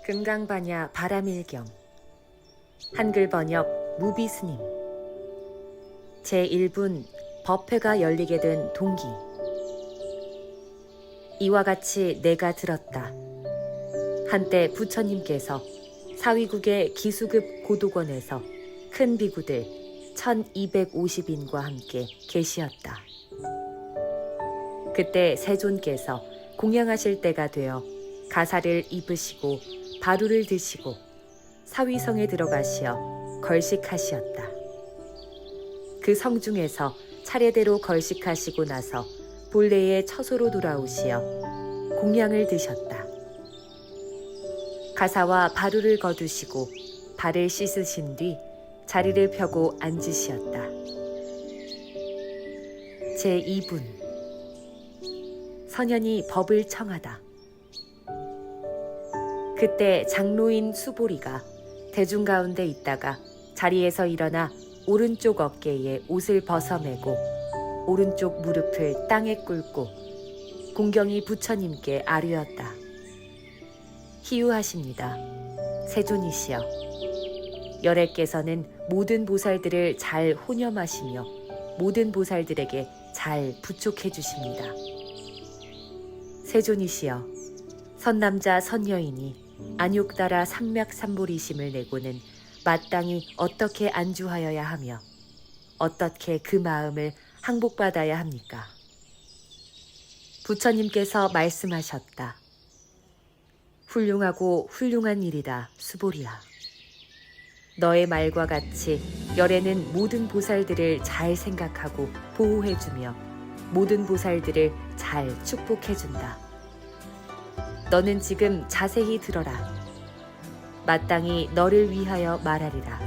금강반야 바람일경 한글 번역 무비스님 제1분 법회가 열리게 된 동기. 이와 같이 내가 들었다. 한때 부처님께서 사위국의 기수급 고도권에서 큰 비구들 1250인과 함께 계시었다. 그때 세존께서 공양하실 때가 되어 가사를 입으시고 바루를 드시고 사위성에 들어가시어 걸식하시었다. 그 성중에서 차례대로 걸식하시고 나서 본래의 처소로 돌아오시어 공양을 드셨다. 가사와 바루를 거두시고 발을 씻으신 뒤 자리를 펴고 앉으시었다. 제2분 선현이 법을 청하다. 그때 장로인 수보리가 대중 가운데 있다가 자리에서 일어나 오른쪽 어깨에 옷을 벗어매고 오른쪽 무릎을 땅에 꿇고 공경이 부처님께 아뢰었다. 희유하십니다. 세존이시여. 열애께서는 모든 보살들을 잘 혼염하시며 모든 보살들에게 잘 부촉해 주십니다. 세존이시여. 선남자 선여인이 안욕따라 삼맥삼보리심을 내고는 마땅히 어떻게 안주하여야 하며 어떻게 그 마음을 항복받아야 합니까? 부처님께서 말씀하셨다. 훌륭하고 훌륭한 일이다, 수보리야. 너의 말과 같이 열애는 모든 보살들을 잘 생각하고 보호해주며 모든 보살들을 잘 축복해준다. 너는 지금 자세히 들어라. 마땅히 너를 위하여 말하리라.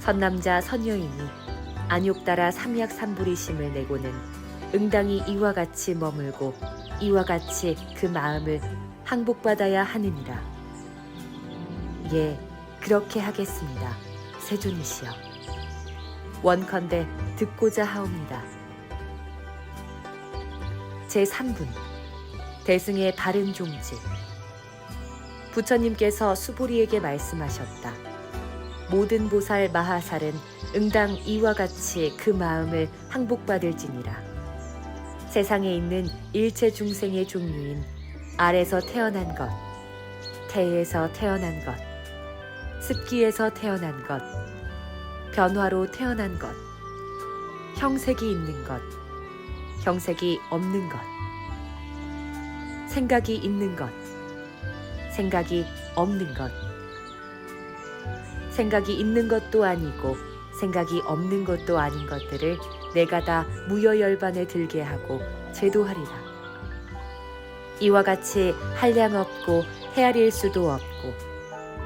선남자 선여인이 안욕따라 삼약삼부리심을 내고는 응당히 이와 같이 머물고 이와 같이 그 마음을 항복받아야 하느니라. 예, 그렇게 하겠습니다. 세존이시여. 원컨대 듣고자 하옵니다. 제3분 대승의 바른 종지. 부처님께서 수보리에게 말씀하셨다. 모든 보살 마하살은 응당 이와 같이 그 마음을 항복받을지니라. 세상에 있는 일체 중생의 종류인 알에서 태어난 것, 태에서 태어난 것, 습기에서 태어난 것, 변화로 태어난 것, 형색이 있는 것, 형색이 없는 것, 생각이 있는 것, 생각이 없는 것, 생각이 있는 것도 아니고 생각이 없는 것도 아닌 것들을 내가 다 무여열반에 들게 하고 제도하리라. 이와 같이 한량없고 헤아릴 수도 없고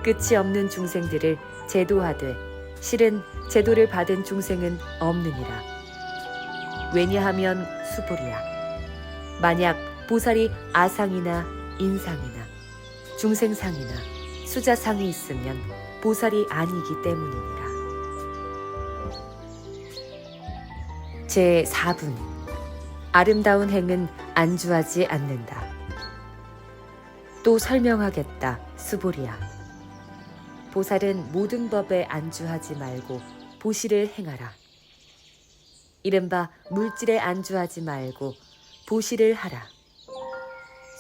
끝이 없는 중생들을 제도하되 실은 제도를 받은 중생은 없느니라. 왜냐하면 수보리야. 만약 보살이 아상이나 인상이나 중생상이나 수자상이 있으면 보살이 아니기 때문이니라. 제4분 아름다운 행은 안주하지 않는다. 또 설명하겠다, 수보리야. 보살은 모든 법에 안주하지 말고 보시를 행하라. 이른바 물질에 안주하지 말고 보시를 하라.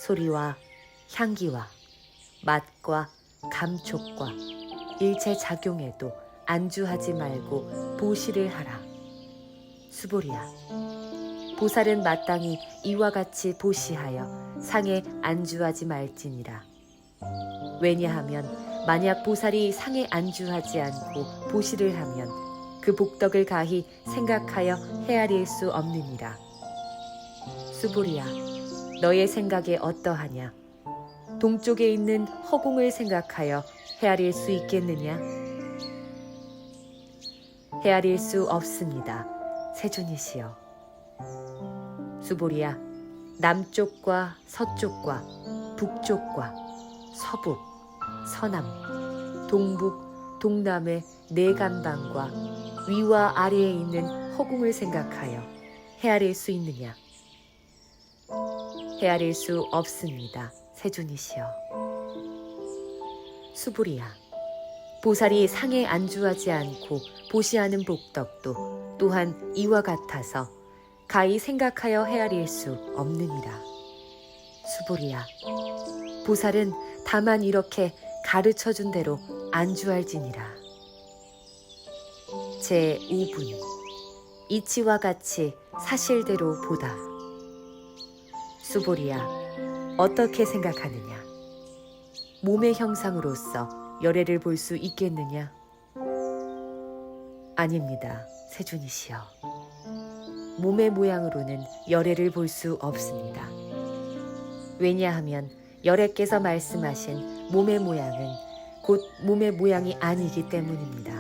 소리와 향기와 맛과 감촉과 일체 작용에도 안주하지 말고 보시를 하라. 수보리야. 보살은 마땅히 이와 같이 보시하여 상에 안주하지 말지니라. 왜냐하면 만약 보살이 상에 안주하지 않고 보시를 하면 그 복덕을 가히 생각하여 헤아릴 수 없느니라. 수보리야. 너의 생각에 어떠하냐? 동쪽에 있는 허공을 생각하여 헤아릴 수 있겠느냐? 헤아릴 수 없습니다. 세존이시여. 수보리야. 남쪽과 서쪽과 북쪽과 서북, 서남, 동북, 동남의 네 간방과 위와 아래에 있는 허공을 생각하여 헤아릴 수 있느냐? 헤아릴 수 없습니다. 세존이시여. 수부리야, 보살이 상에 안주하지 않고 보시하는 복덕도 또한 이와 같아서 가히 생각하여 헤아릴 수 없느니라. 수부리야, 보살은 다만 이렇게 가르쳐준 대로 안주할지니라. 제5분, 이치와 같이 사실대로 보다. 수보리야, 어떻게 생각하느냐? 몸의 형상으로서 열애를 볼 수 있겠느냐? 아닙니다, 세존이시여. 몸의 모양으로는 열애를 볼 수 없습니다. 왜냐하면 열애께서 말씀하신 몸의 모양은 곧 몸의 모양이 아니기 때문입니다.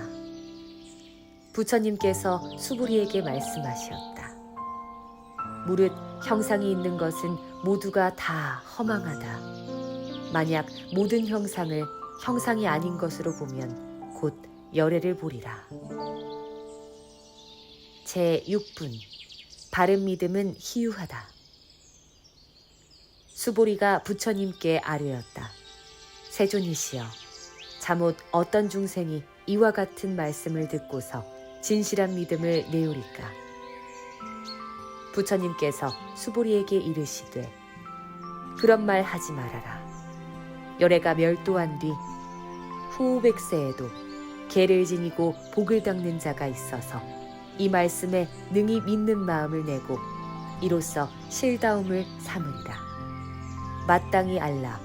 부처님께서 수부리에게 말씀하셨다. 무릇 형상이 있는 것은 모두가 다 허망하다. 만약 모든 형상을 형상이 아닌 것으로 보면 곧 열애를 보리라. 제6분, 바른 믿음은 희유하다. 수보리가 부처님께 아뢰었다. 세존이시여, 잠옷 어떤 중생이 이와 같은 말씀을 듣고서 진실한 믿음을 내오리까? 부처님께서 수보리에게 이르시되, 그런 말 하지 말아라. 열애가 멸도한 뒤 후백세에도 개를 지니고 복을 닦는 자가 있어서 이 말씀에 능히 믿는 마음을 내고 이로써 실다움을 삼으리라. 마땅히 알라.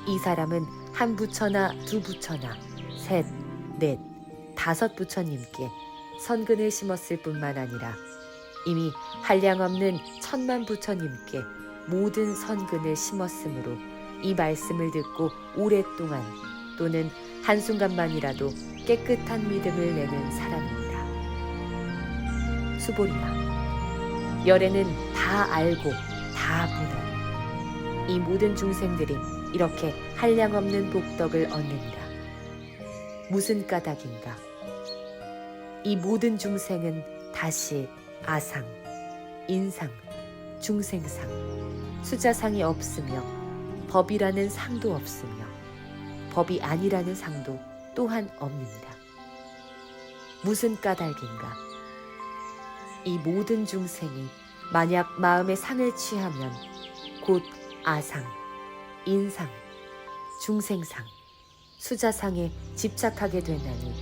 이 사람은 한 부처나 두 부처나 셋, 넷, 다섯 부처님께 선근을 심었을 뿐만 아니라 이미 한량없는 천만 부처님께 모든 선근을 심었으므로 이 말씀을 듣고 오랫동안 또는 한순간만이라도 깨끗한 믿음을 내는 사람입니다. 수보리야, 열애는 다 알고 다 보다. 이 모든 중생들이 이렇게 한량없는 복덕을 얻느니라. 무슨 까닭인가? 이 모든 중생은 다시 아상, 인상, 중생상, 수자상이 없으며 법이라는 상도 없으며 법이 아니라는 상도 또한 없느니라. 무슨 까닭인가? 이 모든 중생이 만약 마음의 상을 취하면 곧 아상, 인상, 중생상, 수자상에 집착하게 되나니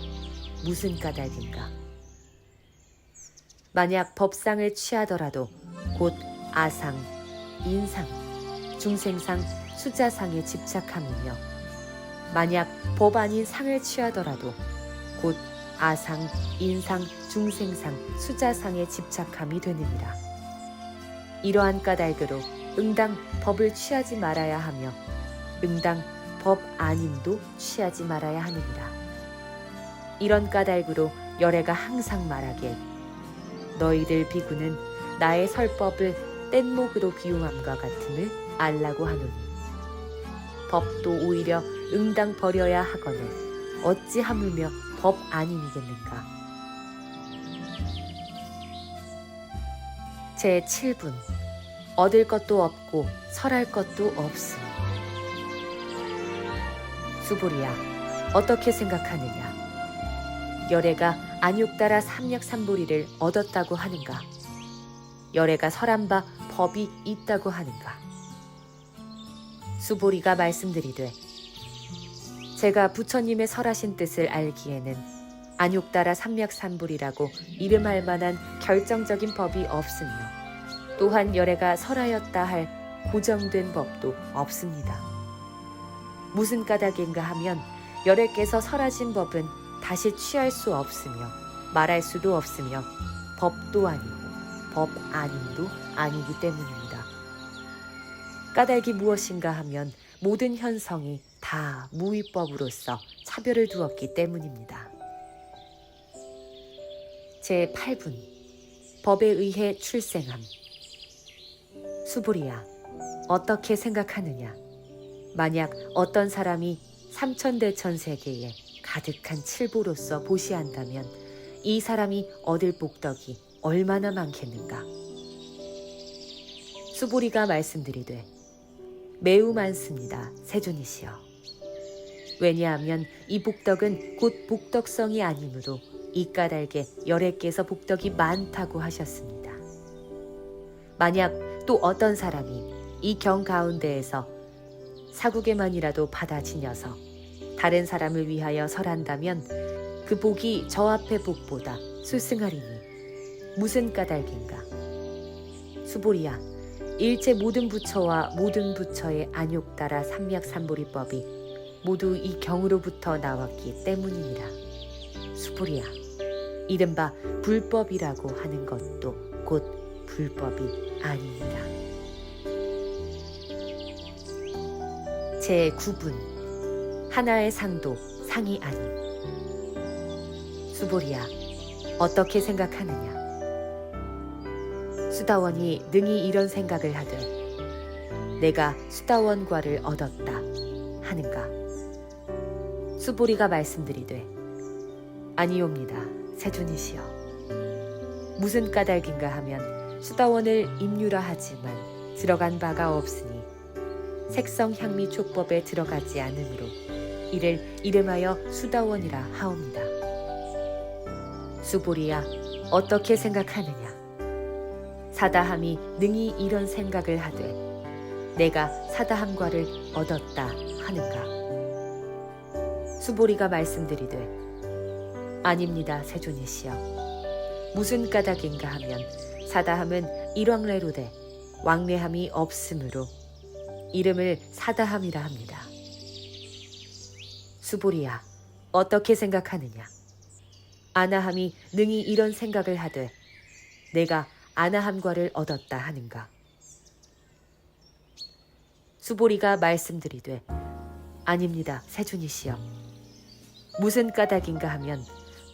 무슨 까닭인가? 만약 법상을 취하더라도 곧 아상, 인상, 중생상, 수자상에 집착함이며 만약 법 아닌 상을 취하더라도 곧 아상, 인상, 중생상, 수자상에 집착함이 되느니라. 이러한 까닭으로 응당 법을 취하지 말아야 하며 응당 법 아님도 취하지 말아야 하느니라. 이런 까닭으로 열애가 항상 말하길, 너희들 비구는 나의 설법을 뗏목으로 비용함과 같음을 알라고 하노니 법도 오히려 응당 버려야 하거늘 어찌 하물며 법 아님이겠는가. 제7분, 얻을 것도 없고 설할 것도 없으니. 수보리야, 어떻게 생각하느냐? 열애가 안욕따라 삼력삼보리를 얻었다고 하는가? 열애가 설한 바 법이 있다고 하는가? 수보리가 말씀드리되, 제가 부처님의 설하신 뜻을 알기에는 안욕따라 삼력삼불이라고 이름할 만한 결정적인 법이 없으며 또한 열애가 설하였다 할 고정된 법도 없습니다. 무슨 까닭인가 하면 열애께서 설하신 법은 다시 취할 수 없으며 말할 수도 없으며 법도 아니고 법 아님도 아니기 때문입니다. 까닭이 무엇인가 하면 모든 현성이 다 무위법으로서 차별을 두었기 때문입니다. 제8분, 법에 의해 출생함. 수보리야, 어떻게 생각하느냐? 만약 어떤 사람이 삼천대천 세계에 가득한 칠보로서 보시한다면 이 사람이 얻을 복덕이 얼마나 많겠는가? 수보리가 말씀드리되 매우 많습니다, 세존이시여. 왜냐하면 이 복덕은 곧 복덕성이 아니므로 이 까닭에 열애께서 복덕이 많다고 하셨습니다. 만약 또 어떤 사람이 이 경 가운데에서 사국에만이라도 받아 지녀서 다른 사람을 위하여 설한다면 그 복이 저 앞의 복보다 수승하리니 무슨 까닭인가? 수보리야, 일체 모든 부처와 모든 부처의 안욕 따라 삼맥삼보리법이 모두 이 경으로부터 나왔기 때문이니라. 수보리야, 이른바 불법이라고 하는 것도 곧 불법이 아니니라. 제9분 하나의 상도 상이 아님. 수보리야, 어떻게 생각하느냐? 수다원이 능히 이런 생각을 하되 내가 수다원과를 얻었다 하는가? 수보리가 말씀드리되 아니옵니다, 세존이시여. 무슨 까닭인가 하면 수다원을 임유라 하지만 들어간 바가 없으니 색성 향미 촉법에 들어가지 않으므로 이를 이름하여 수다원이라 하옵니다. 수보리야, 어떻게 생각하느냐? 사다함이 능히 이런 생각을 하되 내가 사다함과를 얻었다 하는가? 수보리가 말씀드리되 아닙니다, 세존이시여. 무슨 까닭인가 하면 사다함은 일왕래로되 왕래함이 없으므로 이름을 사다함이라 합니다. 수보리야, 어떻게 생각하느냐? 아나함이 능히 이런 생각을 하되 내가 아나함과를 얻었다 하는가? 수보리가 말씀드리되 아닙니다, 세존이시여. 무슨 까닭인가 하면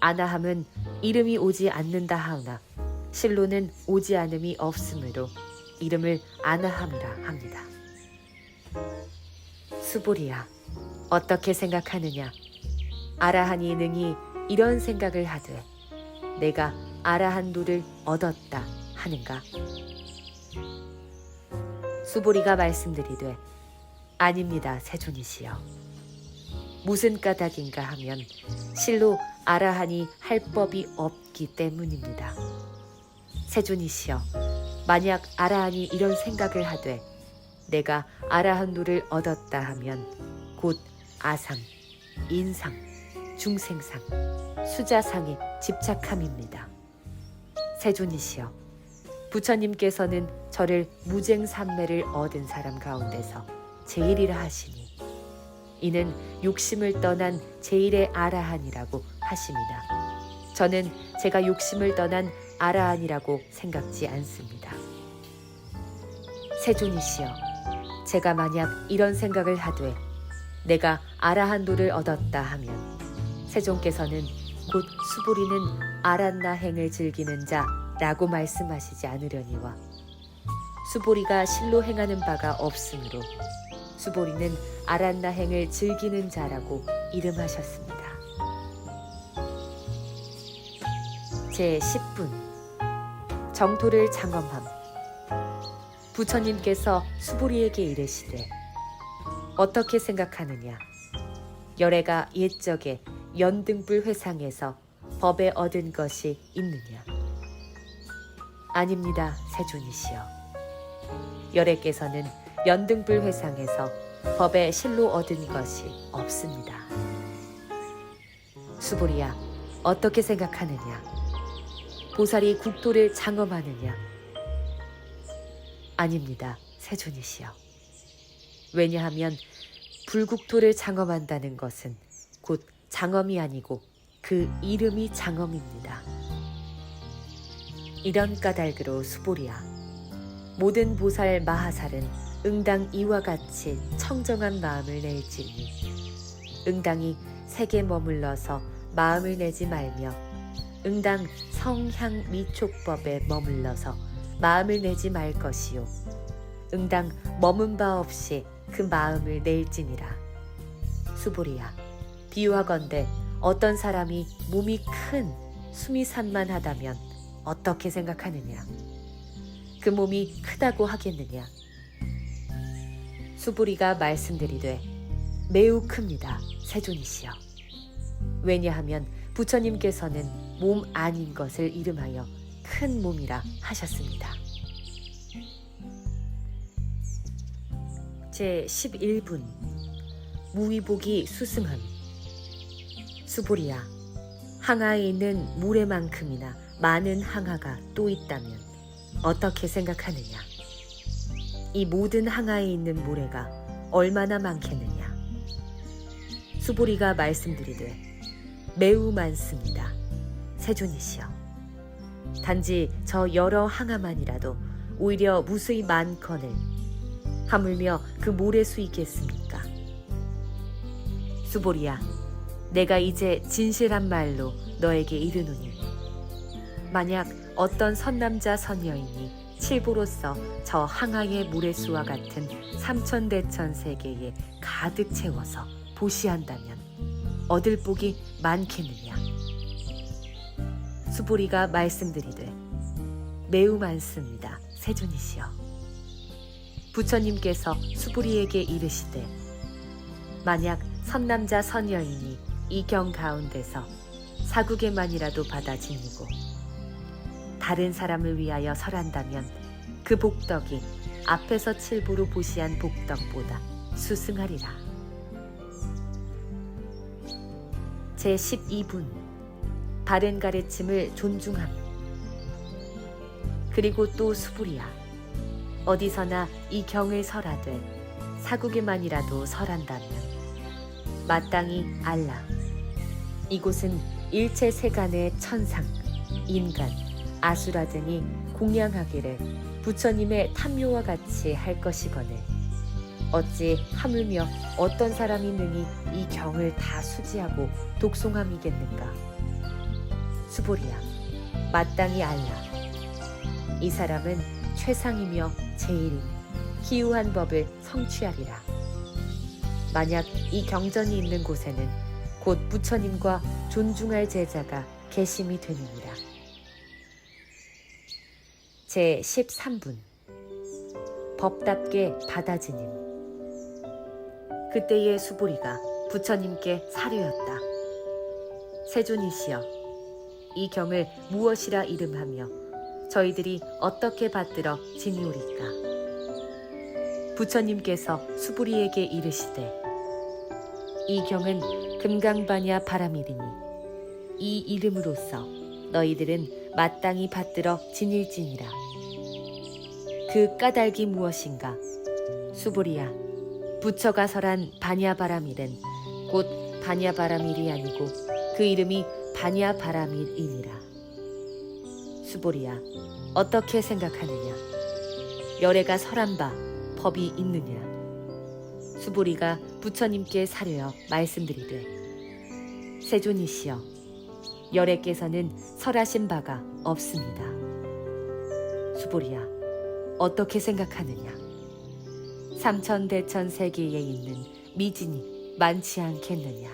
아나함은 이름이 오지 않는다 하오나 실로는 오지 않음이 없으므로 이름을 아나함이라 합니다. 수보리야, 어떻게 생각하느냐? 아라한이 능히 이런 생각을 하되 내가 아라한도를 얻었다 하는가? 수보리가 말씀드리되 아닙니다, 세존이시여. 무슨 까닭인가 하면 실로 아라한이 할 법이 없기 때문입니다. 세존이시여, 만약 아라한이 이런 생각을 하되 내가 아라한도를 얻었다 하면 곧 아상, 인상, 중생상, 수자상에 집착함입니다. 세존이시여, 부처님께서는 저를 무쟁삼매를 얻은 사람 가운데서 제일이라 하시니 이는 욕심을 떠난 제일의 아라한이라고 하십니다. 저는 제가 욕심을 떠난 아라한이라고 생각지 않습니다. 세존이시여, 제가 만약 이런 생각을 하되 내가 아라한도를 얻었다 하면 세존께서는 곧 수보리는 아란나행을 즐기는 자라고 말씀하시지 않으려니와 수보리가 실로 행하는 바가 없으므로 수보리는 아란나행을 즐기는 자라고 이름하셨습니다. 제10분 정토를 장엄함. 부처님께서 수보리에게 이르시되 어떻게 생각하느냐? 열애가 옛적에 연등불 회상에서 법에 얻은 것이 있느냐? 아닙니다, 세존이시여. 열애께서는 연등불 회상에서 법에 실로 얻은 것이 없습니다. 수보리야, 어떻게 생각하느냐? 보살이 국토를 장엄하느냐? 아닙니다, 세존이시여. 왜냐하면 불국토를 장엄한다는 것은 곧 장엄이 아니고 그 이름이 장엄입니다. 이런 까닭으로 수보리야, 모든 보살 마하살은 응당 이와 같이 청정한 마음을 낼지니 응당이 색에 머물러서 마음을 내지 말며 응당 성향 미촉법에 머물러서 마음을 내지 말 것이요 응당 머문 바 없이 그 마음을 낼지니라. 수보리야, 비유하건대 어떤 사람이 몸이 큰 숨이 산만하다면 어떻게 생각하느냐? 그 몸이 크다고 하겠느냐. 수부리가 말씀드리되 매우 큽니다, 세존이시여. 왜냐하면 부처님께서는 몸 아닌 것을 이름하여 큰 몸이라 하셨습니다. 제11분 무위복이 수승함. 수부리야, 항아에 있는 모래만큼이나 많은 항아가 또 있다면 어떻게 생각하느냐. 이 모든 항아에 있는 모래가 얼마나 많겠느냐. 수부리가 말씀드리되 매우 많습니다, 세존이시여. 단지 저 여러 항아만이라도 오히려 무수히 많거늘 하물며 그 모래수이겠습니까? 수보리야, 내가 이제 진실한 말로 너에게 이르노니 만약 어떤 선남자 선여인이 칠보로서 저 항아의 모래수와 같은 삼천대천 세계에 가득 채워서 보시한다면 얻을 복이 많겠느냐. 수보리가 말씀드리되 매우 많습니다, 세존이시여. 부처님께서 수부리에게 이르시되 만약 선남자 선여인이 이 경 가운데서 사국에만이라도 받아 지니고 다른 사람을 위하여 설한다면 그 복덕이 앞에서 칠보로 보시한 복덕보다 수승하리라. 제12분 바른 가르침을 존중함. 그리고 또 수부리야, 어디서나 이 경을 설하되 사국에만이라도 설한다면 마땅히 알라. 이곳은 일체 세간의 천상, 인간, 아수라 등이 공양하기를 부처님의 탐묘와 같이 할 것이거늘 어찌 하물며 어떤 사람이 능히 이 경을 다 수지하고 독송함이겠는가. 수보리야, 마땅히 알라. 이 사람은 최상이며 제일인 기우한 법을 성취하리라. 만약 이 경전이 있는 곳에는 곧 부처님과 존중할 제자가 계심이 되느니라. 제13분 법답게 받아지님. 그때의 수보리가 부처님께 사료였다. 세존이시여, 이 경을 무엇이라 이름하며 저희들이 어떻게 받들어 지니오리까. 부처님께서 수부리에게 이르시되 이 경은 금강반야 바라밀이니 이 이름으로써 너희들은 마땅히 받들어 지닐지니라. 그 까닭이 무엇인가. 수부리야, 부처가 설한 반야바라밀은 곧 반야바라밀이 아니고 그 이름이 반야바라밀이니라. 수보리야, 어떻게 생각하느냐. 열애가 설한 바 법이 있느냐. 수보리가 부처님께 사려여 말씀드리되 세존이시여, 열애께서는 설하신 바가 없습니다. 수보리야, 어떻게 생각하느냐. 삼천대천 세계에 있는 미진이 많지 않겠느냐.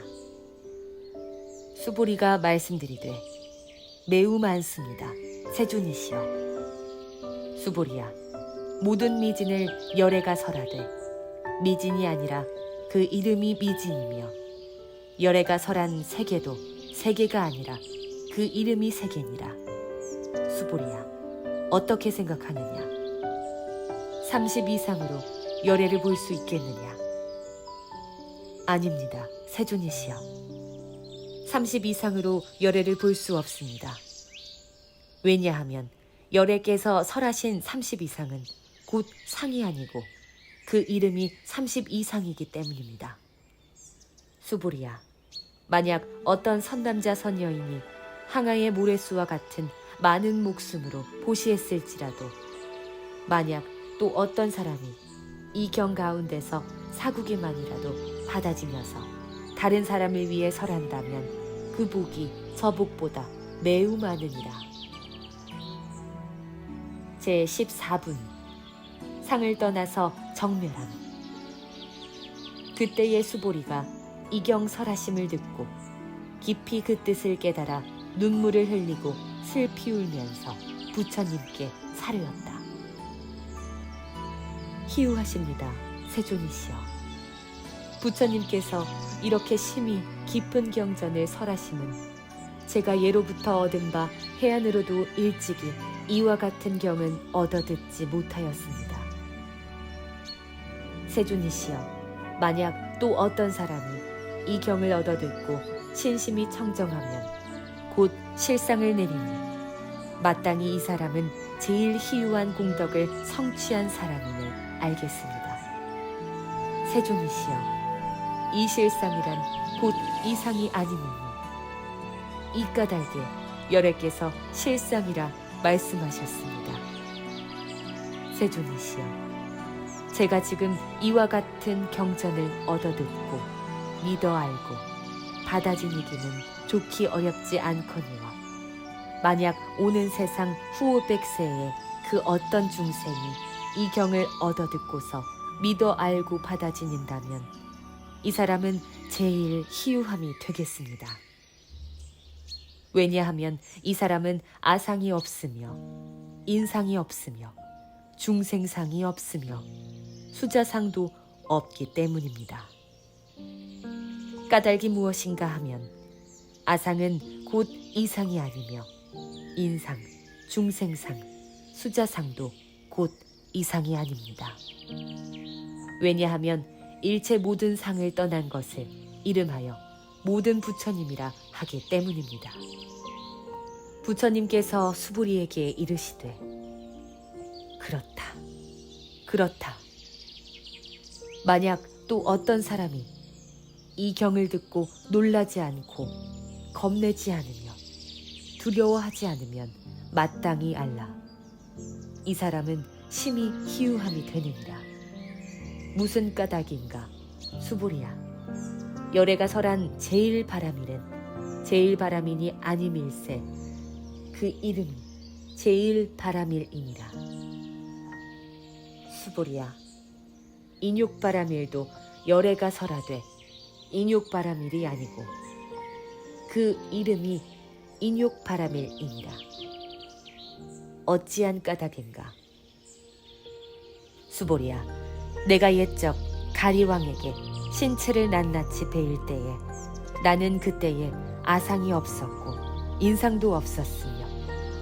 수보리가 말씀드리되 매우 많습니다, 세존이시여. 수보리야, 모든 미진을 열애가 설하되 미진이 아니라 그 이름이 미진이며 열애가 설한 세계도 세계가 아니라 그 이름이 세계니라. 수보리야, 어떻게 생각하느냐. 30 이상으로 열애를 볼 수 있겠느냐. 아닙니다, 세존이시여. 30 이상으로 열애를 볼 수 없습니다. 왜냐하면 열애께서 설하신 30 이상은 곧 상이 아니고 그 이름이 30 이상이기 때문입니다. 수보리야, 만약 어떤 선남자 선여인이 항아의 모래수와 같은 많은 목숨으로 보시했을지라도 만약 또 어떤 사람이 이 경 가운데서 사국에만이라도 받아지면서 다른 사람을 위해 설한다면 그 복이 저 복보다 매우 많으니라. 제14분 상을 떠나서 정멸함. 그때의 수보리가 이 경 설하심을 듣고 깊이 그 뜻을 깨달아 눈물을 흘리고 슬피 울면서 부처님께 사료였다. 희우하십니다. 세존이시여. 부처님께서 이렇게 심히 깊은 경전을 설하심은 제가 예로부터 얻은 바 해안으로도 일찍이 이와 같은 경은 얻어듣지 못하였습니다. 세존이시여, 만약 또 어떤 사람이 이 경을 얻어듣고 신심이 청정하면 곧 실상을 내리니 마땅히 이 사람은 제일 희유한 공덕을 성취한 사람임을 알겠습니다. 세존이시여, 이 실상이란 곧 이상이 아니니니 이 까닭에 열애께서 실상이라 말씀하셨습니다. 세존이시여, 제가 지금 이와 같은 경전을 얻어듣고 믿어 알고 받아지니기는 좋기 어렵지 않거니와 만약 오는 세상 후오백세에 그 어떤 중생이 이 경을 얻어듣고서 믿어 알고 받아지는다면 이 사람은 제일 희유함이 되겠습니다. 왜냐하면 이 사람은 아상이 없으며 인상이 없으며 중생상이 없으며 수자상도 없기 때문입니다. 까닭이 무엇인가 하면 아상은 곧 이상이 아니며 인상, 중생상, 수자상도 곧 이상이 아닙니다. 왜냐하면 일체 모든 상을 떠난 것을 이름하여 모든 부처님이라 하기 때문입니다. 부처님께서 수부리에게 이르시되 그렇다, 그렇다. 만약 또 어떤 사람이 이 경을 듣고 놀라지 않고 겁내지 않으며 두려워하지 않으면 마땅히 알라. 이 사람은 심히 희유함이 되느니라. 무슨 까닭인가? 수부리야, 열애가 설한 제일 바람일은 제일 바람이니 아님일세 그 이름이 제일 바람일이니라. 수부리야, 인욕바람일도 열애가 설하되 인욕바람일이 아니고 그 이름이 인욕바람일이니라. 어찌한 까닭인가? 수보리야, 내가 옛적 가리왕에게 신체를 낱낱이 베일 때에 나는 그때에 아상이 없었고 인상도 없었으며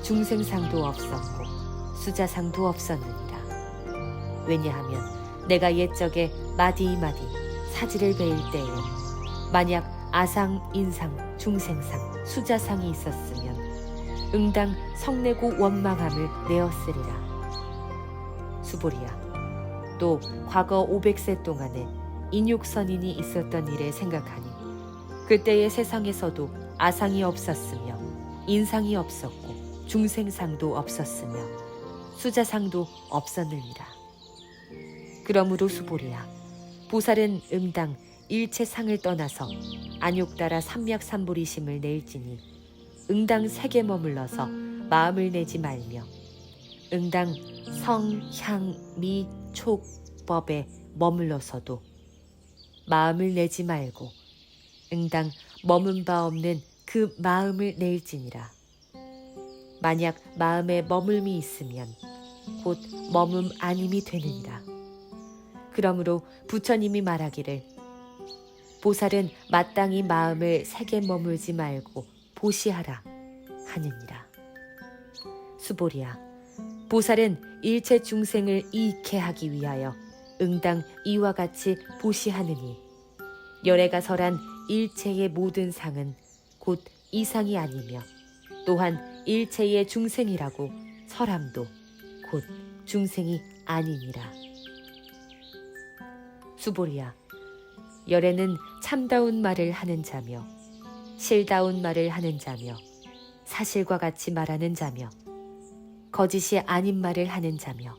중생상도 없었고 수자상도 없었느니라. 왜냐하면 내가 옛적에 마디마디 사지를 베일 때에 만약 아상, 인상, 중생상, 수자상이 있었으면 응당 성내고 원망함을 내었으리라. 수보리야, 또 과거 500세 동안에 인욕선인이 있었던 일을 생각하니 그때의 세상에서도 아상이 없었으며 인상이 없었고 중생상도 없었으며 수자상도 없었느니라. 그러므로 수보리야, 보살은 응당 일체상을 떠나서 안욕따라 삼맥삼보리심을 낼지니 응당 색에 머물러서 마음을 내지 말며 응당 성, 향, 미, 촉, 법에 머물러서도 마음을 내지 말고 응당 머문 바 없는 그 마음을 낼지니라. 만약 마음에 머물미 있으면 곧 머문 아님이 되느니라. 그러므로 부처님이 말하기를 보살은 마땅히 마음을 색에 머물지 말고 보시하라 하느니라. 수보리야, 보살은 일체 중생을 이익해 하기 위하여 응당 이와 같이 보시하느니 열애가 설한 일체의 모든 상은 곧 이상이 아니며 또한 일체의 중생이라고 설함도 곧 중생이 아니니라. 수보리야, 열애는 참다운 말을 하는 자며 실다운 말을 하는 자며 사실과 같이 말하는 자며 거짓이 아닌 말을 하는 자며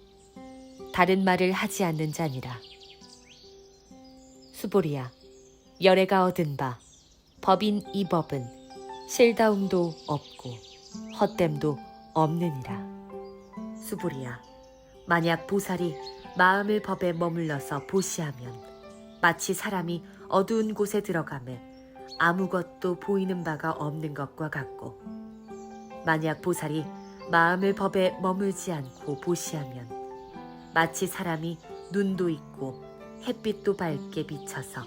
다른 말을 하지 않는 자니라. 수보리야, 열애가 얻은 바 법인 이 법은 실다움도 없고 헛됨도 없느니라. 수보리야, 만약 보살이 마음을 법에 머물러서 보시하면 마치 사람이 어두운 곳에 들어가매 아무것도 보이는 바가 없는 것과 같고 만약 보살이 마음을 법에 머물지 않고 보시하면 마치 사람이 눈도 있고 햇빛도 밝게 비쳐서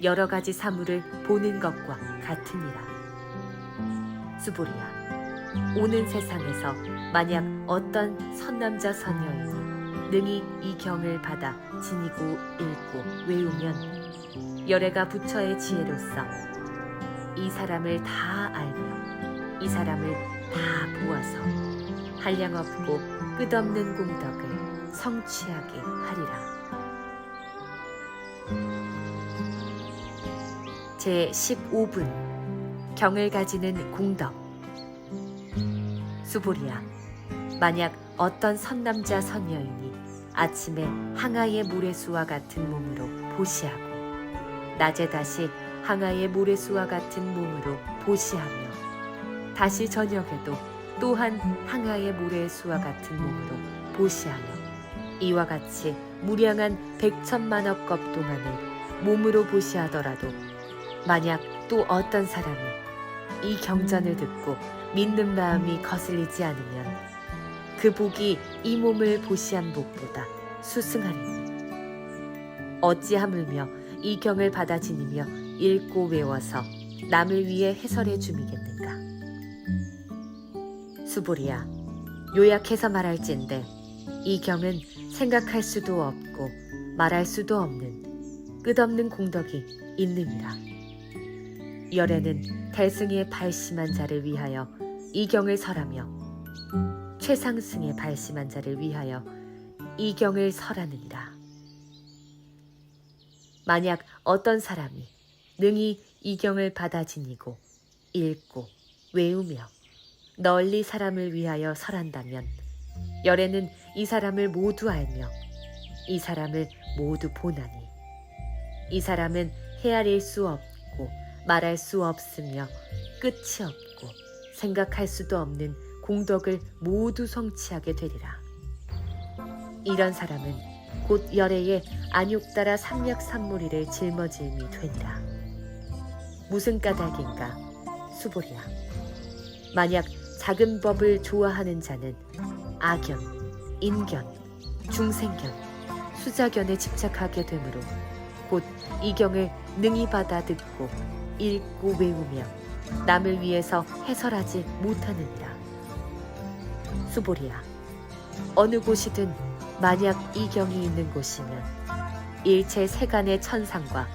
여러 가지 사물을 보는 것과 같으니라. 수보리야, 오는 세상에서 만약 어떤 선남자 선여인이 능히 이 경을 받아 지니고 읽고 외우면 열애가 부처의 지혜로서 이 사람을 다 알며 이 사람을 다 보아서 한량없고 끝없는 공덕을 성취하게 하리라. 제15분 경을 가지는 공덕. 수보리야, 만약 어떤 선남자 선여인이 아침에 항아의 모래수와 같은 몸으로 보시하고 낮에 다시 항아의 모래수와 같은 몸으로 보시하며 다시 저녁에도 또한 항아의 모래수와 같은 몸으로 보시하며 이와 같이 무량한 100천만억 급 동안을 몸으로 보시하더라도 만약 또 어떤 사람이 이 경전을 듣고 믿는 마음이 거슬리지 않으면 그 복이 이 몸을 보시한 복보다 수승하리니 어찌하물며 이 경을 받아 지니며 읽고 외워서 남을 위해 해설해 주미겠는가. 수보리야, 요약해서 말할진대 이 경은 생각할 수도 없고 말할 수도 없는 끝없는 공덕이 있느니라. 열애는 대승의 발심한 자를 위하여 이 경을 설하며 최상승의 발심한 자를 위하여 이 경을 설하느니라. 만약 어떤 사람이 능히 이 경을 받아 지니고 읽고 외우며 널리 사람을 위하여 설한다면 열애는 이 사람을 모두 알며 이 사람을 모두 보나니 이 사람은 헤아릴 수 없고 말할 수 없으며 끝이 없고 생각할 수도 없는 공덕을 모두 성취하게 되리라. 이런 사람은 곧 열애의 안욕따라 삼략삼무리를 짊어짐이 되니라. 무슨 까닭인가. 수보리야, 만약 작은 법을 좋아하는 자는 아견, 인견, 중생견, 수자견에 집착하게 되므로 곧 이 경을 능히 받아 듣고 읽고 외우며 남을 위해서 해설하지 못하느니라. 수보리야, 어느 곳이든 만약 이 경이 있는 곳이면 일체 세간의 천상과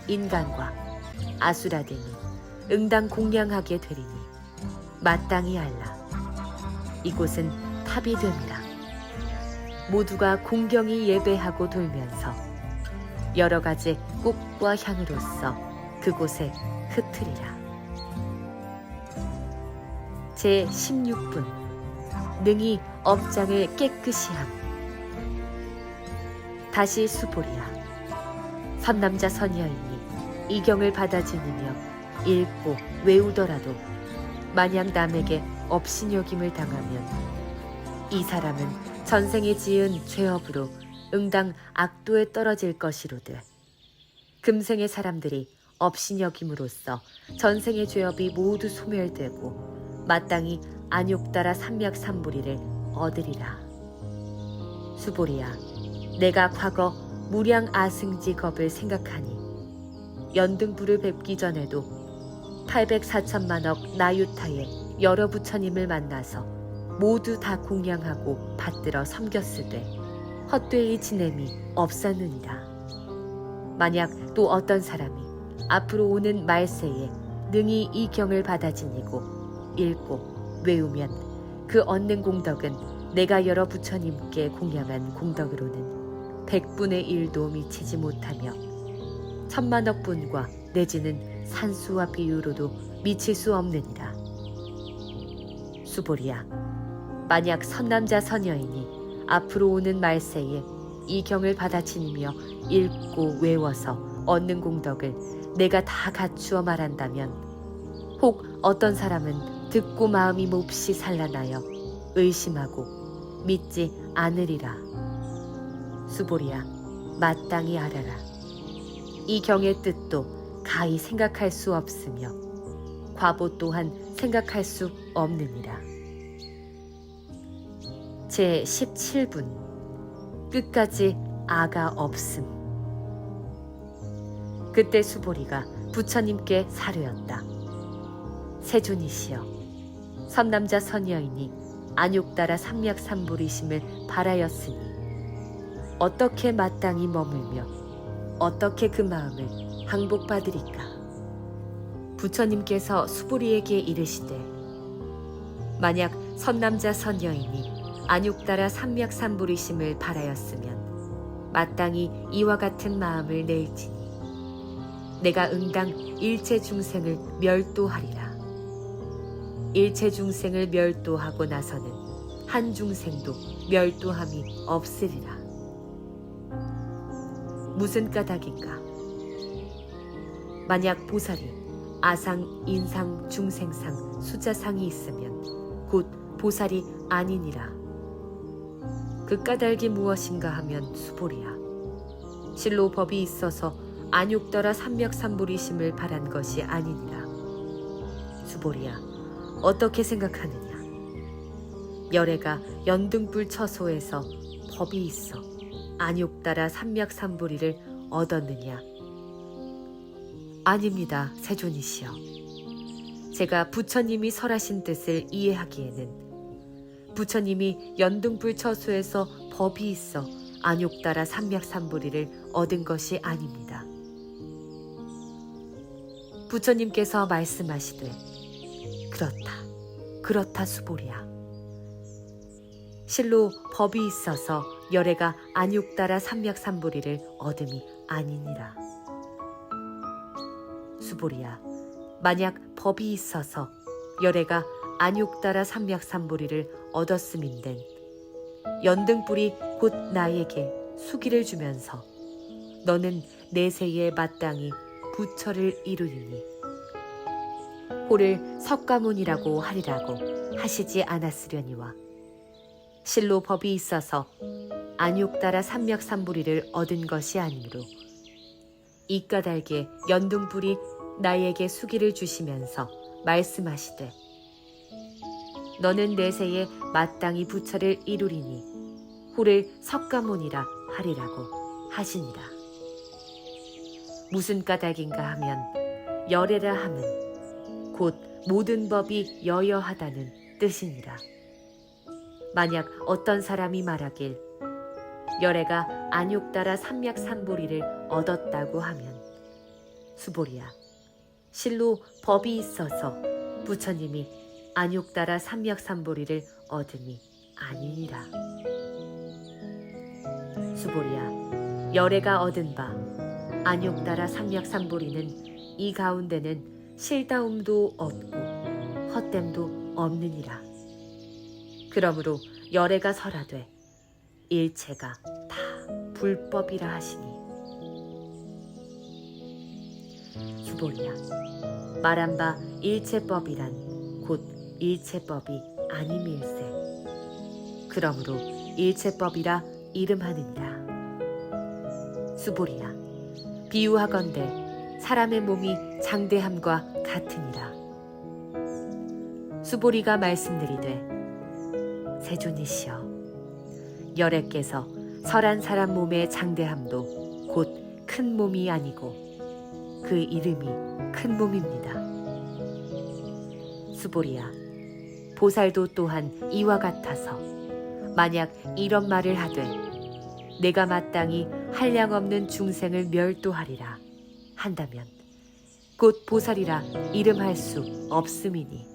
인간과 아수라 등이 응당 공양하게 되리니 마땅히 알라. 이곳은 탑이 됨이라. 모두가 공경히 예배하고 돌면서 여러 가지 꽃과 향으로서 그곳에 흩트리라. 제16분 능히 업장을 깨끗이 함. 다시 수보리야, 선남자 선여인이 이 경을 받아 지니며 읽고 외우더라도 만약 남에게 업신여김을 당하면 이 사람은 전생에 지은 죄업으로 응당 악도에 떨어질 것이로되 금생의 사람들이 업신여김으로써 전생의 죄업이 모두 소멸되고 마땅히 안욕따라 삼략삼무리를 얻으리라. 수보리야, 내가 과거 무량 아승지겁을 생각하니 연등부를 뵙기 전에도 804천만억 나유타의 여러 부처님을 만나서 모두 다 공양하고 받들어 섬겼으되 헛되이 지냄이 없었느니라. 만약 또 어떤 사람이 앞으로 오는 말세에 능히 이 경을 받아 지니고 읽고 외우면 그 얻는 공덕은 내가 여러 부처님께 공양한 공덕으로는 100분의 1도 미치지 못하며 천만억 분과 내지는 산수와 비유로도 미칠 수 없느니라. 수보리야, 만약 선남자 선여인이 앞으로 오는 말세에 이 경을 받아치니며 읽고 외워서 얻는 공덕을 내가 다 갖추어 말한다면 혹 어떤 사람은 듣고 마음이 몹시 산란하여 의심하고 믿지 않으리라. 수보리야, 마땅히 알아라. 이 경의 뜻도 가히 생각할 수 없으며 과보 또한 생각할 수 없느니라. 제17분 끝까지 아가 없음. 그때 수보리가 부처님께 사르였다. 세존이시여, 선남자 선여인이 안욕따라 삼맥삼불이심을 바라였으니 어떻게 마땅히 머물며 어떻게 그 마음을 항복받으리까? 부처님께서 수보리에게 이르시되, 만약 선남자 선여인이 안욕따라 삼맥삼불이심을 바라였으면 마땅히 이와 같은 마음을 내일지니 내가 응당 일체 중생을 멸도하리라. 일체 중생을 멸도하고 나서는 한 중생도 멸도함이 없으리라. 무슨 까닭인가? 만약 보살이 아상, 인상, 중생상, 수자상이 있으면 곧 보살이 아니니라. 그 까닭이 무엇인가 하면 수보리야, 실로 법이 있어서 안욕더라 삼맥삼불이심을 바란 것이 아니니라. 수보리야, 어떻게 생각하느냐? 열애가 연등불 처소에서 법이 있어 안욕따라 삼맥삼불이를 얻었느냐? 아닙니다, 세존이시여. 제가 부처님이 설하신 뜻을 이해하기에는 부처님이 연등불 처소에서 법이 있어 안욕따라 삼맥삼불이를 얻은 것이 아닙니다. 부처님께서 말씀하시되, 그렇다 수보리야. 실로 법이 있어서 열애가 안욕따라 삼맥삼불이를 얻음이 아니니라. 수보리야, 만약 법이 있어서 열애가 안욕따라 삼맥삼불이를 얻었음인된 연등불이 곧 나에게 수기를 주면서 너는 내세에 마땅히 부처를 이루리니 호를 석가모니라고 하리라고 하시지 않았으려니와, 실로 법이 있어서 안욕따라 삼맥삼불이를 얻은 것이 아니므로 이 까닭에 연등불이 나에게 수기를 주시면서 말씀하시되, 너는 내세에 마땅히 부처를 이루리니 호를 석가모니라 하리라고 하시니라. 무슨 까닭인가 하면 열애라 함은 곧 모든 법이 여여하다는 뜻이니라. 만약 어떤 사람이 말하길 열애가 안욕따라 삼맥삼불이를 얻었다고 하면 수보리야, 실로 법이 있어서 부처님이 안욕따라 삼맥삼불이를 얻음이 아니니라. 수보리야, 열애가 얻은 바 안욕따라 삼맥삼불이는 이 가운데는 실다움도 없고 헛됨도 없느니라. 그러므로 열애가 설하되 일체가 다 불법이라 하시니, 수보리야, 말한 바 일체법이란 곧 일체법이 아님일세. 그러므로 일체법이라 이름하느니라. 수보리야, 비유하건대 사람의 몸이 장대함과 같으니라. 수보리가 말씀드리되, 세존이시여, 열애께서 설한 사람 몸의 장대함도 곧 큰 몸이 아니고 그 이름이 큰 몸입니다. 수보리야, 보살도 또한 이와 같아서 만약 이런 말을 하되 내가 마땅히 한량없는 중생을 멸도하리라 한다면 곧 보살이라 이름할 수 없음이니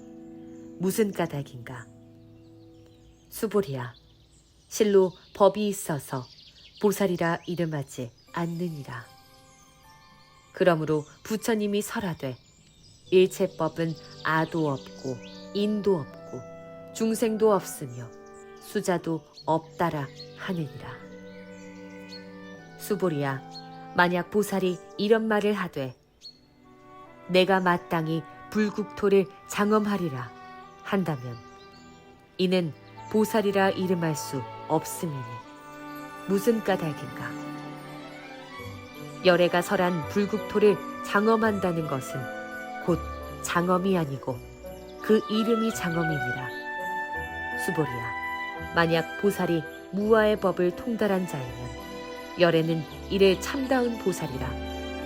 무슨 까닭인가? 수보리야, 실로 법이 있어서 보살이라 이름하지 않느니라. 그러므로 부처님이 설하되 일체법은 아도 없고 인도 없고 중생도 없으며 수자도 없다라 하느니라. 수보리야, 만약 보살이 이런 말을 하되 내가 마땅히 불국토를 장엄하리라 한다면 이는 보살이라 이름할 수 없음이니 무슨 까닭인가? 열애가 설한 불국토를 장엄한다는 것은 곧 장엄이 아니고 그 이름이 장엄이니라. 수보리야, 만약 보살이 무아의 법을 통달한 자이면 열에는 이를 참다운 보살이라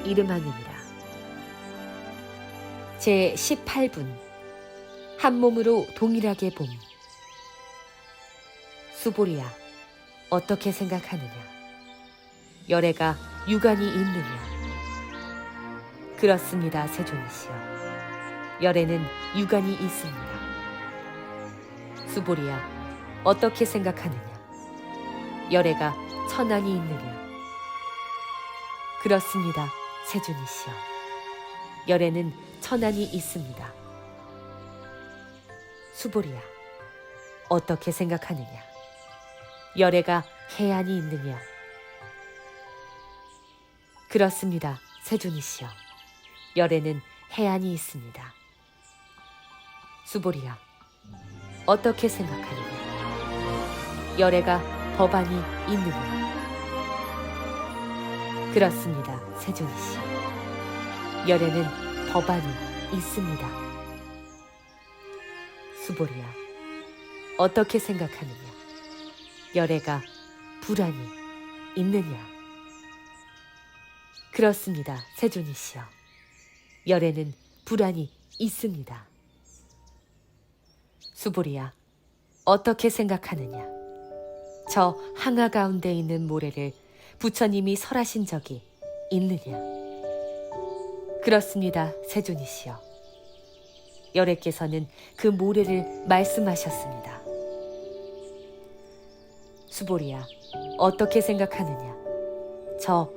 이름하느니라. 제 18분 한 몸으로 동일하게 봄. 수보리야, 어떻게 생각하느냐? 열애가 유관이 있느냐? 그렇습니다, 세존이시여. 열에는 유관이 있습니다. 수보리야, 어떻게 생각하느냐? 열애가 천안이 있느냐? 그렇습니다, 세존이시여. 열에는 천안이 있습니다. 수보리야, 어떻게 생각하느냐? 열애가 해안이 있느냐? 그렇습니다, 세존이시여. 열에는 해안이 있습니다. 수보리야, 어떻게 생각하느냐? 열애가 법안이 있느냐? 그렇습니다, 세존이시여. 열에는 법안이 있습니다. 수보리야, 어떻게 생각하느냐? 열애가 불안이 있느냐? 그렇습니다, 세존이시여. 열에는 불안이 있습니다. 수보리야, 어떻게 생각하느냐? 저 항아 가운데 있는 모래를 부처님이 설하신 적이 있느냐? 그렇습니다, 세존이시여. 열애께서는 그 모래를 말씀하셨습니다. 수보리야, 어떻게 생각하느냐? 저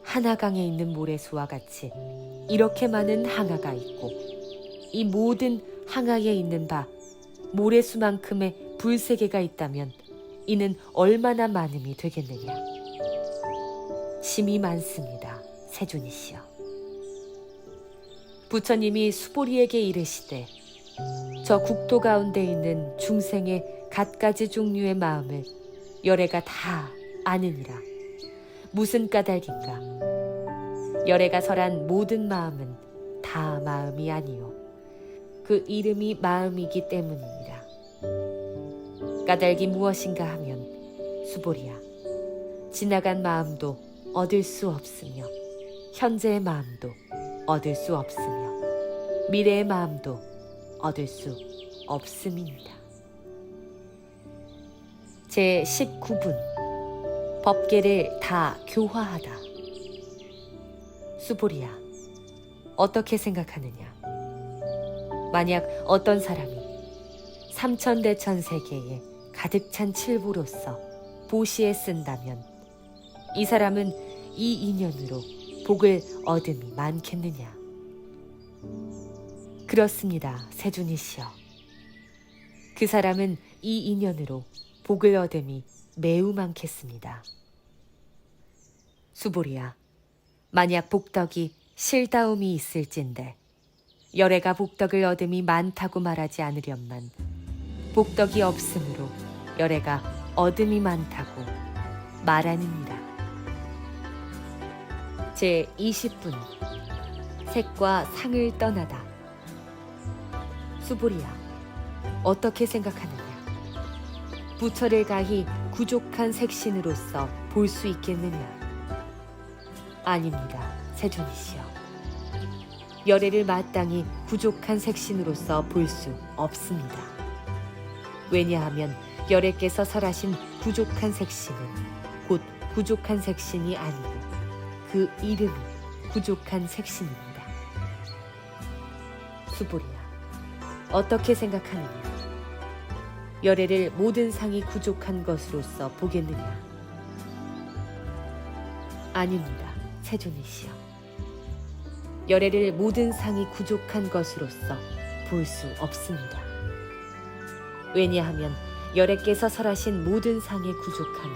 한하강에 있는 모래수와 같이 이렇게 많은 항아가 있고 이 모든 항아에 있는 바 모래수만큼의 불세계가 있다면 이는 얼마나 많음이 되겠느냐? 심이 많습니다, 세존이시여. 부처님이 수보리에게 이르시되 저 국토 가운데 있는 중생의 갖가지 종류의 마음을 열애가 다 아느니라. 무슨 까닭인가? 열애가 설한 모든 마음은 다 마음이 아니요 그 이름이 마음이기 때문이니라. 까닭이 무엇인가 하면 수보리야, 지나간 마음도 얻을 수 없으며 현재의 마음도 얻을 수 없으며 미래의 마음도 얻을 수 없음이니라. 제 19분 법계를 다 교화하다. 수보리야, 어떻게 생각하느냐? 만약 어떤 사람이 삼천대천 세계에 가득 찬 칠부로서 보시에 쓴다면 이 사람은 이 인연으로 복을 얻음이 많겠느냐? 그렇습니다, 세존이시여. 그 사람은 이 인연으로 복을 얻음이 매우 많겠습니다. 수보리야, 만약 복덕이 실다움이 있을진데 열애가 복덕을 얻음이 많다고 말하지 않으련만 복덕이 없으므로 열애가 얻음이 많다고 말하느니라. 제 20분 색과 상을 떠나다. 수보리야, 어떻게 생각하느냐? 부처를 가히 구족한 색신으로서 볼 수 있겠느냐? 아닙니다, 세존이시여. 열애를 마땅히 구족한 색신으로서 볼 수 없습니다. 왜냐하면 열애께서 설하신 구족한 색신은 곧 구족한 색신이 아니고 그 이름이 구족한 색신입니다. 수보리야, 어떻게 생각하느냐? 열애를 모든 상이 구족한 것으로서 보겠느냐? 아닙니다, 세존이시여. 열애를 모든 상이 구족한 것으로서 볼 수 없습니다. 왜냐하면 열애께서 설하신 모든 상의 구족함이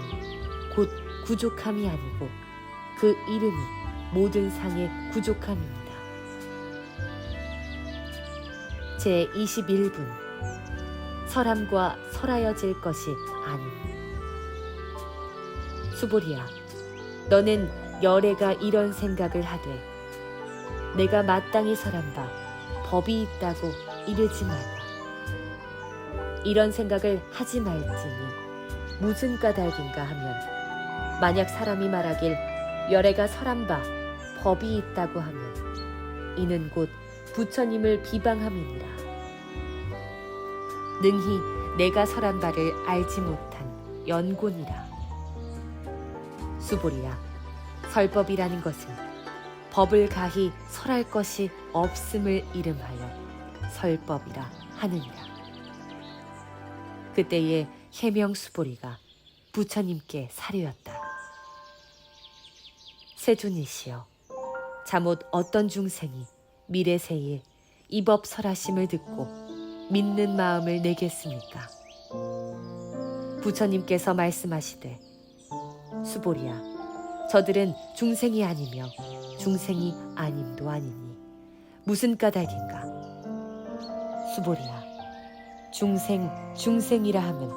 곧 구족함이 아니고 그 이름이 모든 상의 구족함입니다. 제 21분 설함과 설하여질 것이 아님. 수보리야, 너는 열애가 이런 생각을 하되 내가 마땅히 설한 바 법이 있다고 이르지 마라. 이런 생각을 하지 말지니 무슨 까닭인가 하면 만약 사람이 말하길 열애가 설한 바 법이 있다고 하면 이는 곧 부처님을 비방함이니라. 능히 내가 설한 바를 알지 못한 연곤이라. 수보리야, 설법이라는 것은 법을 가히 설할 것이 없음을 이름하여 설법이라 하느니라. 그때에 해명수보리가 부처님께 사료였다. 세존이시여, 잠옷 어떤 중생이 미래세에 이 법 설하심을 듣고 믿는 마음을 내겠습니까? 부처님께서 말씀하시되, 수보리야, 저들은 중생이 아니며 중생이 아님도 아니니 무슨 까닭인가? 수보리야, 중생이라 함은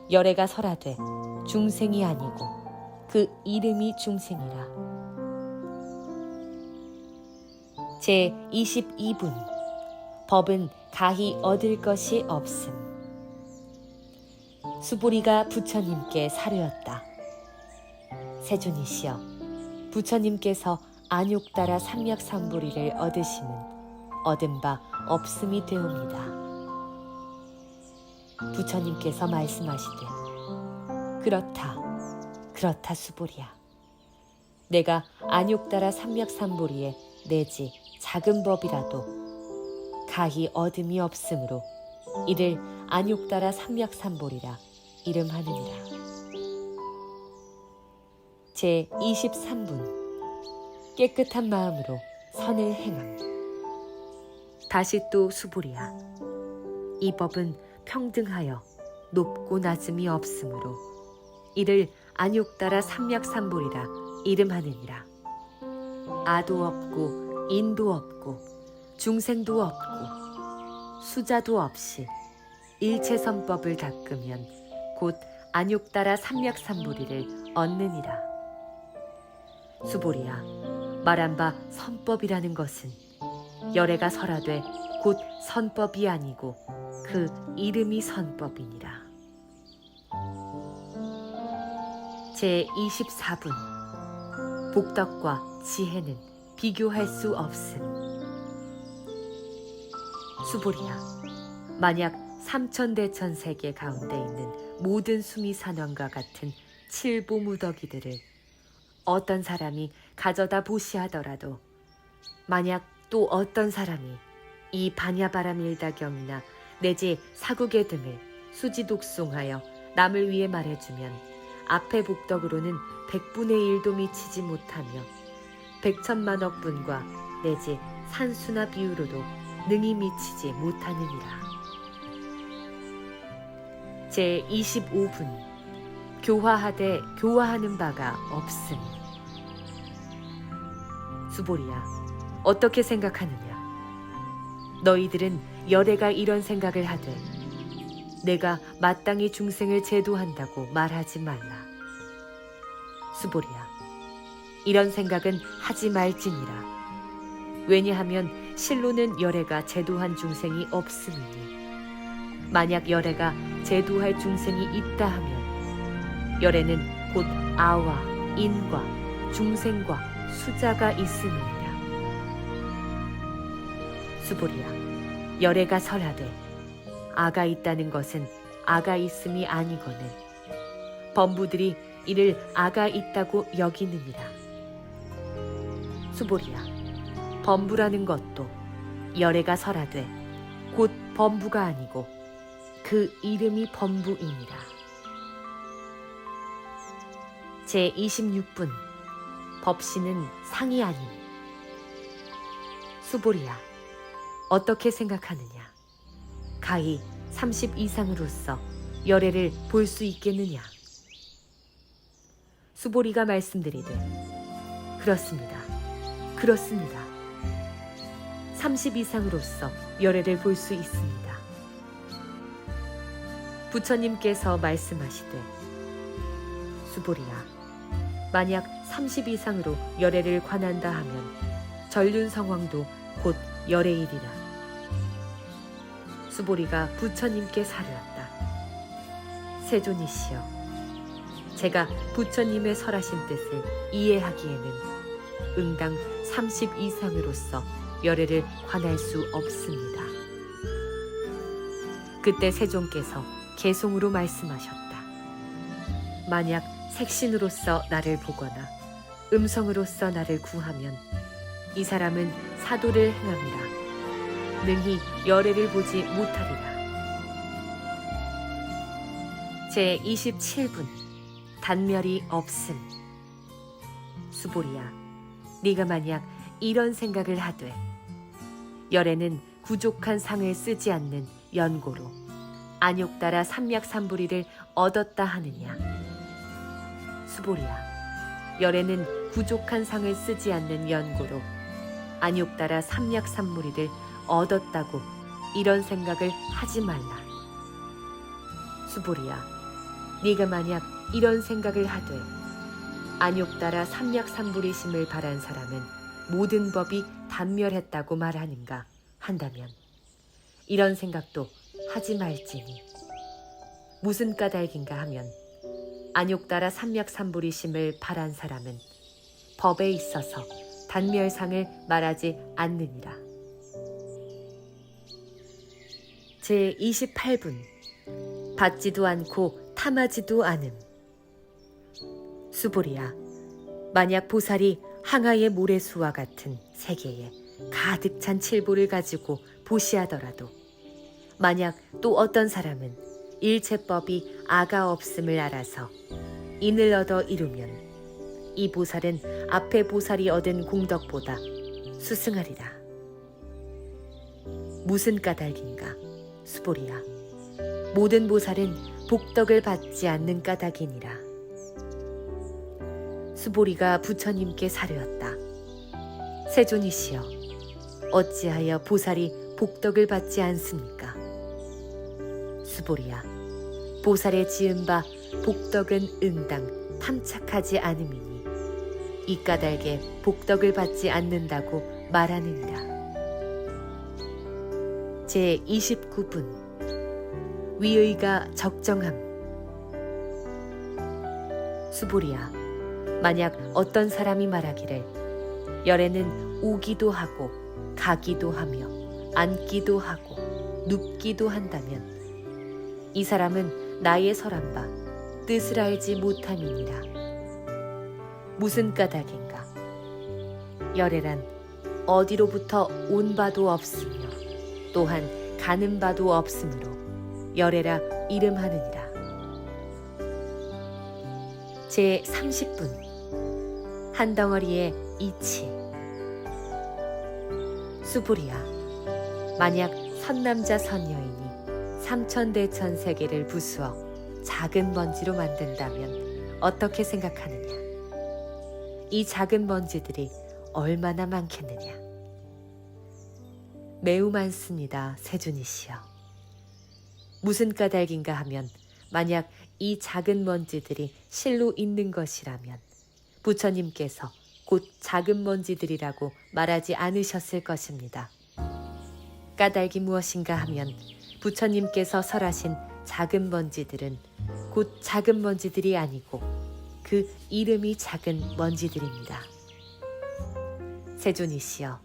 열애가 설하되 중생이 아니고 그 이름이 중생이라. 제22분 법은 가히 얻을 것이 없음. 수보리가 부처님께 사료였다. 세존이시여, 부처님께서 안욕따라 삼약삼보리를 얻으심은 얻은 바 없음이 되옵니다. 부처님께서 말씀하시되, 그렇다 수보리야. 내가 안욕따라 삼약삼보리에 내지 작은 법이라도 가히 얻음이 없으므로 이를 안욕따라 삼약삼보리라 이름하느니라. 제23분 깨끗한 마음으로 선을 행함. 다시 또 수보리야, 이 법은 평등하여 높고 낮음이 없으므로 이를 안욕따라 삼약삼보리라 이름하느니라. 아도 없고 인도 없고 중생도 없고 수자도 없이 일체선법을 닦으면 곧 안욕따라 삼약삼보리를 얻느니라. 수보리야, 말한 바 선법이라는 것은 열애가 설하되 곧 선법이 아니고 그 이름이 선법이니라. 제24분 복덕과 지혜는 비교할 수 없음. 수보리야, 만약 삼천대천 세계 가운데 있는 모든 수미산왕과 같은 칠보무더기들을 어떤 사람이 가져다 보시하더라도 만약 또 어떤 사람이 이 반야바라밀다경이나 내지 사국의 등을 수지독송하여 남을 위해 말해주면 앞의 복덕으로는 100분의 1도 미치지 못하며 100천만억 분과 내지 산수나 비유로도 능히 미치지 못하느니라. 제25분 교화하되 교화하는 바가 없음. 수보리야, 어떻게 생각하느냐? 너희들은 열애가 이런 생각을 하되 내가 마땅히 중생을 제도한다고 말하지 말라. 수보리야, 이런 생각은 하지 말지니라. 왜냐하면 실로는 열애가 제도한 중생이 없음이니 만약 열애가 제도할 중생이 있다 하면 열애는 곧 아와 인과 중생과 수자가 있음이니라. 수보리야, 열애가 설하되 아가 있다는 것은 아가 있음이 아니거늘 범부들이 이를 아가 있다고 여기느니라. 수보리야, 범부라는 것도 열애가 설하되 곧 범부가 아니고 그 이름이 범부이니라. 제26분 법시는 상이 아님. 수보리야, 어떻게 생각하느냐? 가히 30 이상으로서 열애를 볼 수 있겠느냐? 수보리가 말씀드리되 그렇습니다. 30 이상으로서 열애를 볼 수 있습니다. 부처님께서 말씀하시되 수보리야, 만약 30 이상으로 열애를 관한다 하면 전륜성왕도 곧 열애이리라. 수보리가 부처님께 사료했다. 세존이시여, 제가 부처님의 설하신 뜻을 이해하기에는 응당 30 이상으로서 열애를 관할 수 없습니다. 그때 세존께서 개송으로 말씀하셨다. 만약 색신으로서 나를 보거나 음성으로서 나를 구하면 이 사람은 사도를 행함이라 능히 열애를 보지 못하리라. 제 27분 단멸이 없음. 수보리야, 네가 만약 이런 생각을 하되 열애는 부족한 상을 쓰지 않는 연고로 안욕따라 삼약삼부리를 얻었다 하느냐. 수보리야, 열애는 부족한 상을 쓰지 않는 연고로 안욕따라 삼약삼무리를 얻었다고 이런 생각을 하지 말라. 수보리야, 네가 만약 이런 생각을 하되 안욕따라 삼약삼부리심을 바란 사람은 모든 법이 단멸했다고 말하는가 한다면 이런 생각도 하지 말지니 무슨 까닭인가 하면 안욕따라 삼약삼부리심을 바란 사람은 법에 있어서 단멸상을 말하지 않느니라. 제 28분 받지도 않고 탐하지도 않음. 수보리야, 만약 보살이 항아의 모래수와 같은 세계에 가득 찬 칠보를 가지고 보시하더라도 만약 또 어떤 사람은 일체법이 아가 없음을 알아서 인을 얻어 이루면 이 보살은 앞에 보살이 얻은 공덕보다 수승하리라. 무슨 까닭인가? 수보리야, 모든 보살은 복덕을 받지 않는 까닭이니라. 수보리가 부처님께 사려었다. 세존이시여, 어찌하여 보살이 복덕을 받지 않습니까? 수보리야, 보살의 지은 바 복덕은 응당 탐착하지 않음이니 이 까닭에 복덕을 받지 않는다고 말하느니라. 제 29분 위의가 적정함. 수보리야, 만약 어떤 사람이 말하기를 열애는 오기도 하고 가기도 하며 앉기도 하고 눕기도 한다면 이 사람은 나의 설한 바 뜻을 알지 못함이니라. 무슨 까닭인가? 열애란 어디로부터 온 바도 없으며 또한 가는 바도 없으므로 열애라 이름하느니라. 제 30분 한 덩어리의 이치. 수보리야, 만약 선남자 선여인이 삼천대천 세계를 부수어 작은 먼지로 만든다면 어떻게 생각하느냐? 이 작은 먼지들이 얼마나 많겠느냐? 매우 많습니다, 세존이시여. 무슨 까닭인가 하면 만약 이 작은 먼지들이 실로 있는 것이라면 부처님께서 곧 작은 먼지들이라고 말하지 않으셨을 것입니다. 까닭이 무엇인가 하면 부처님께서 설하신 작은 먼지들은 곧 작은 먼지들이 아니고 그 이름이 작은 먼지들입니다. 세존이시여,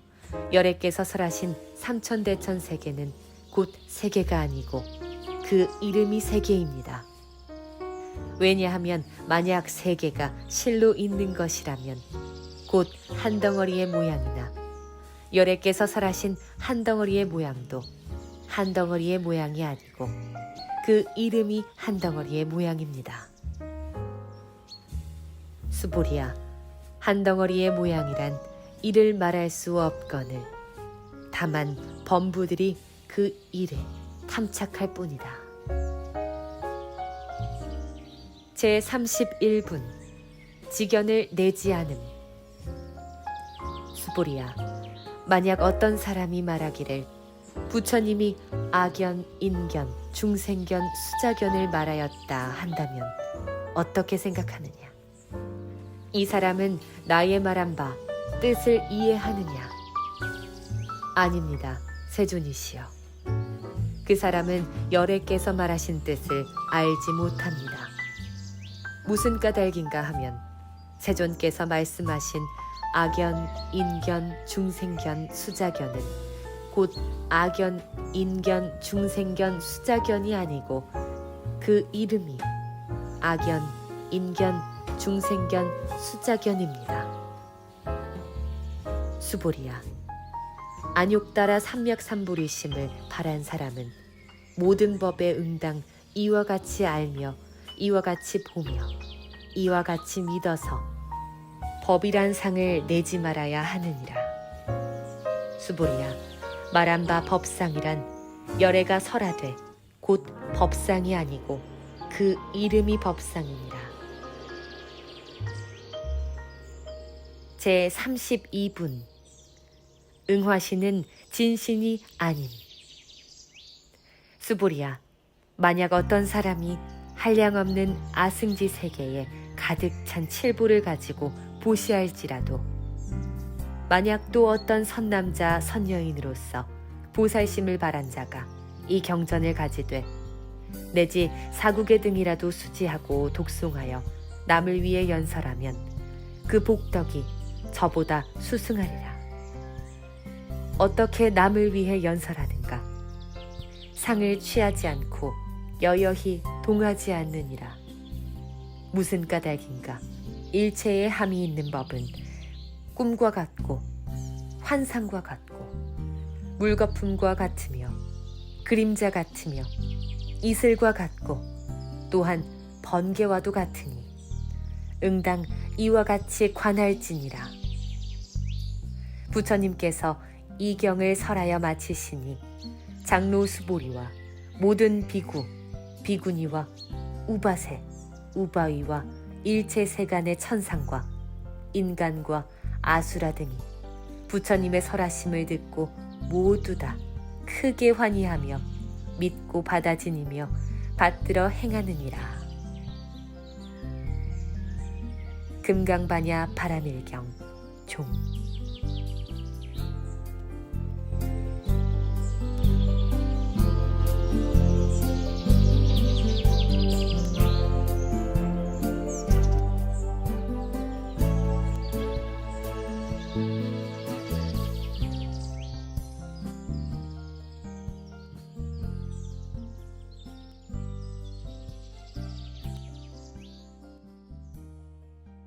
열애께서 설하신 삼천대천 세계는 곧 세계가 아니고 그 이름이 세계입니다. 왜냐하면 만약 세계가 실로 있는 것이라면 곧 한 덩어리의 모양이나 열애께서 설하신 한 덩어리의 모양도 한 덩어리의 모양이 아니고 그 이름이 한 덩어리의 모양입니다. 수보리야, 한 덩어리의 모양이란 이를 말할 수 없거늘 다만 범부들이 그 일에 탐착할 뿐이다. 제 31분 지견을 내지 않음. 수보리야, 만약 어떤 사람이 말하기를 부처님이 아견, 인견, 중생견, 수자견을 말하였다 한다면 어떻게 생각하느냐? 이 사람은 나의 말한 바 뜻을 이해하느냐? 아닙니다, 세존이시여. 그 사람은 열애께서 말하신 뜻을 알지 못합니다. 무슨 까닭인가 하면 세존께서 말씀하신 악견, 인견, 중생견, 수자견은 곧 악견, 인견, 중생견, 수자견이 아니고 그 이름이 악견, 인견, 중생견, 수자견입니다. 수보리야, 안욕 따라 삼맥삼불이심을 바란 사람은 모든 법에 응당 이와 같이 알며 이와 같이 보며 이와 같이 믿어서 법이란 상을 내지 말아야 하느니라. 수보리야, 말한 바 법상이란 열애가 설하되 곧 법상이 아니고 그 이름이 법상이니라. 제 32분 응화시는 진신이 아님. 수보리야, 만약 어떤 사람이 한량없는 아승지 세계에 가득 찬 칠보를 가지고 보시할지라도 만약 또 어떤 선남자 선여인으로서 보살심을 바란 자가 이 경전을 가지되 내지 사국의 등이라도 수지하고 독송하여 남을 위해 연설하면 그 복덕이 저보다 수승하리라. 어떻게 남을 위해 연설하는가? 상을 취하지 않고 여여히 동하지 않느니라. 무슨 까닭인가? 일체의 함이 있는 법은 꿈과 같고 환상과 같고 물거품과 같으며 그림자 같으며 이슬과 같고 또한 번개와도 같으니 응당 이와 같이 관할지니라. 부처님께서 이 경을 설하여 마치시니 장로 수보리와 모든 비구, 비구니와 우바세, 우바위와 일체 세간의 천상과 인간과 아수라 등이 부처님의 설하심을 듣고 모두 다 크게 환희하며 믿고 받아지니며 받들어 행하느니라. 금강반야 바라밀경 종.